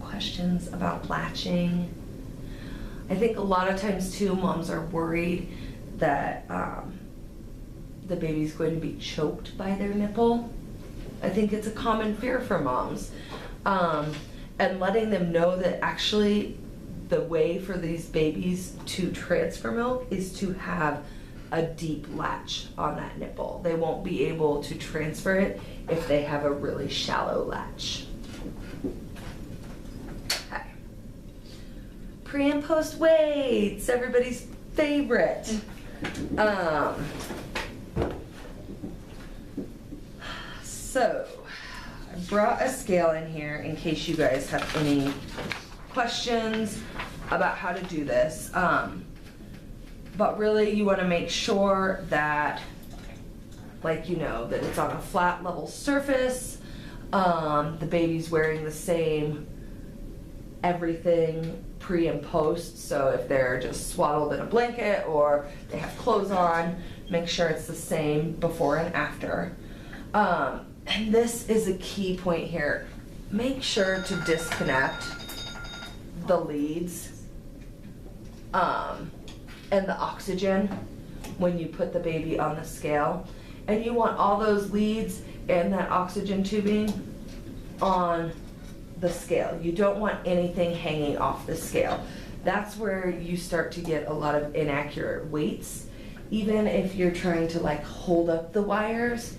questions about latching. I think a lot of times too, moms are worried that the baby's going to be choked by their nipple. I think it's a common fear for moms. And letting them know that actually the way for these babies to transfer milk is to have a deep latch on that nipple. They won't be able to transfer it if they have a really shallow latch. Okay. Pre and post weights, everybody's favorite. So I brought a scale in here in case you guys have any questions about how to do this. But really you want to make sure that, like, you know, that it's on a flat level surface. The baby's wearing the same everything pre and post. So if they're just swaddled in a blanket or they have clothes on, make sure it's the same before and after. And this is a key point here. Make sure to disconnect the leads and the oxygen when you put the baby on the scale. And you want all those leads and that oxygen tubing on the scale. You don't want anything hanging off the scale. That's where you start to get a lot of inaccurate weights. Even if you're trying to like hold up the wires,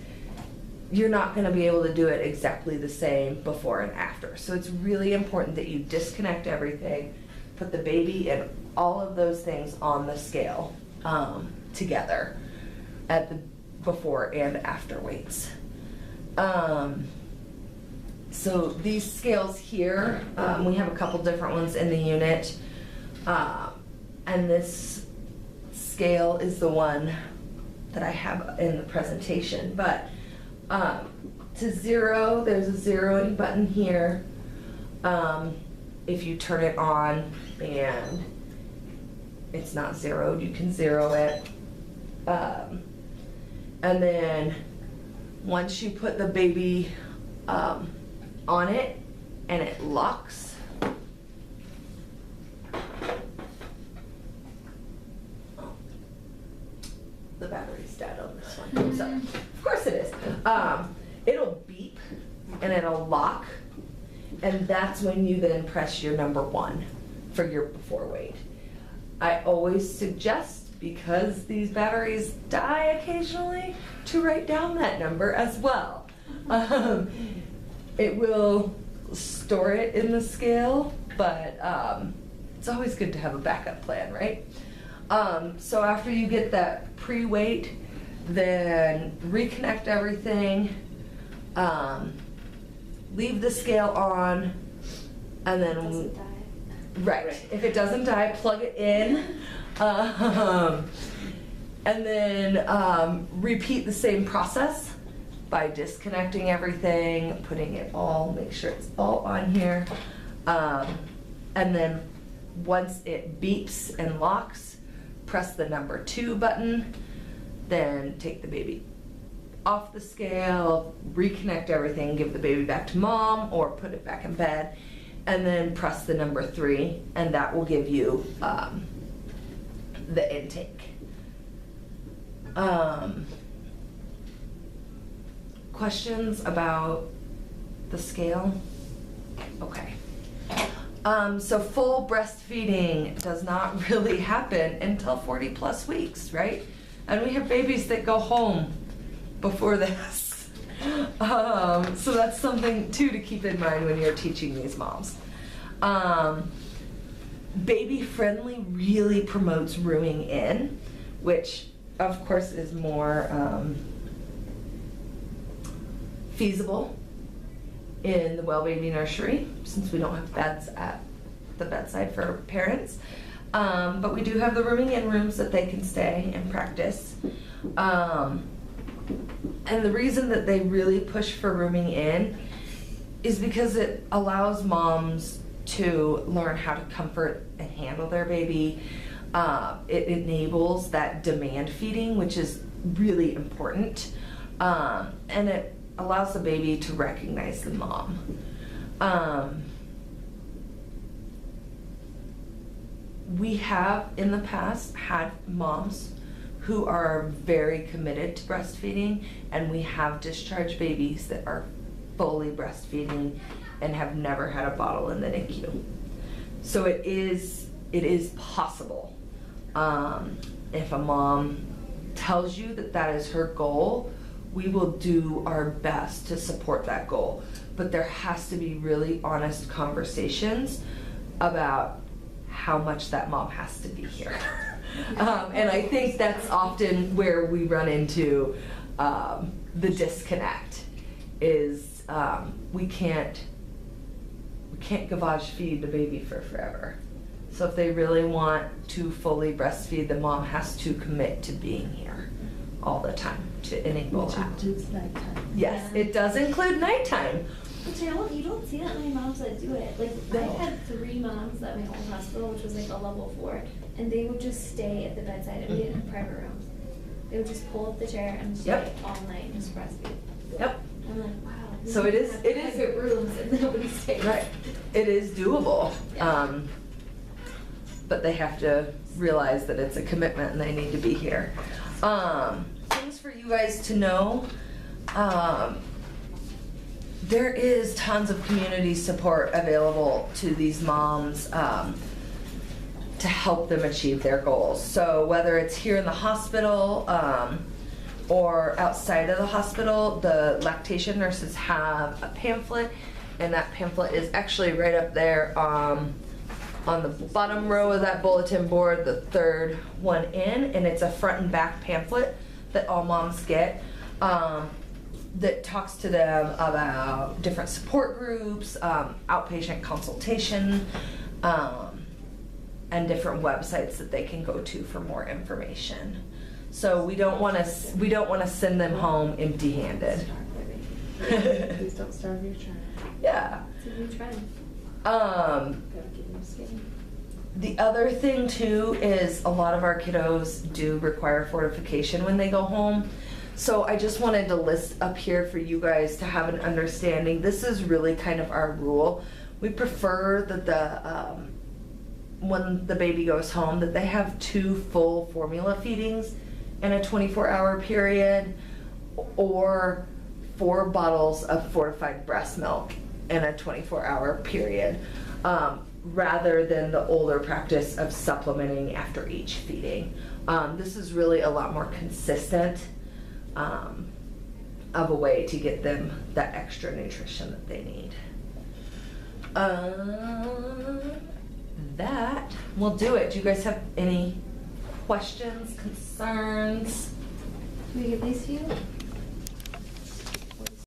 you're not going to be able to do it exactly the same before and after. So it's really important that you disconnect everything, put the baby and all of those things on the scale together at the before and after weights. So these scales here, we have a couple different ones in the unit, and this scale is the one that I have in the presentation. But to zero, there's a zeroing button here. If you turn it on and it's not zeroed, you can zero it. And then once you put the baby on it and it locks, the battery's dead on this one. So, of course it is. It'll beep and it'll lock, and that's when you then press your number 1 for your before weight. I always suggest, because these batteries die occasionally, to write down that number as well. It will store it in the scale, but it's always good to have a backup plan, right? So after you get that pre-weight, then reconnect everything, leave the scale on, and then Doesn't die. Right. If it doesn't die, plug it in, and then repeat the same process by disconnecting everything, putting it all, make sure it's all on here, and then once it beeps and locks, press the number 2 button, then take the baby off the scale, reconnect everything, give the baby back to mom or put it back in bed, and then press the number 3, and that will give you the intake. Questions about the scale? Okay. So full breastfeeding does not really happen until 40+ weeks, right? And we have babies that go home before this. So that's something too to keep in mind when you're teaching these moms. Baby friendly really promotes rooming in, which of course is more feasible in the Well Baby Nursery, since we don't have beds at the bedside for parents. But we do have the rooming in rooms that they can stay and practice. And the reason that they really push for rooming in is because it allows moms to learn how to comfort and handle their baby. It enables that demand feeding, which is really important. And it allows the baby to recognize the mom. We have in the past had moms who are very committed to breastfeeding, and we have discharged babies that are fully breastfeeding and have never had a bottle in the NICU. So it is possible. If a mom tells you that that is her goal, we will do our best to support that goal. But there has to be really honest conversations about how much that mom has to be here. And I think that's often where we run into the disconnect is we can't gavage feed the baby for forever. So if they really want to fully breastfeed, the mom has to commit to being here all the time to enable Which that. includes nighttime. Yes, it does include nighttime. Which you don't see that many moms that do it. Like, No. I had 3 moms at my old hospital, which was like a level 4, and they would just stay at the bedside, and we didn't have private rooms. They would just pull up the chair and stay Yep. all night and just breastfeed. Yep. I'm like, wow. we So it is- have it is- private rooms and nobody stays. Right. It is doable. Yeah. But they have to realize that it's a commitment and they need to be here. Things for you guys to know. There is tons of community support available to these moms to help them achieve their goals. So whether it's here in the hospital or outside of the hospital, the lactation nurses have a pamphlet, and that pamphlet is actually right up there on the bottom row of that bulletin board, the third one in, and it's a front and back pamphlet that all moms get. That talks to them about different support groups, outpatient consultation, and different websites that they can go to for more information. So we don't want to send them home empty-handed. Please don't starve your child. Yeah. It's a new trend. Gotta give them skin. The other thing too is a lot of our kiddos do require fortification when they go home. So I just wanted to list up here for you guys to have an understanding. This is really kind of our rule. We prefer that when the baby goes home, that they have 2 full formula feedings in a 24-hour period, or 4 bottles of fortified breast milk in a 24-hour period, rather than the older practice of supplementing after each feeding. This is really a lot more consistent of a way to get them that extra nutrition that they need. That will do it. Do you guys have any questions, concerns? Can we give these to you?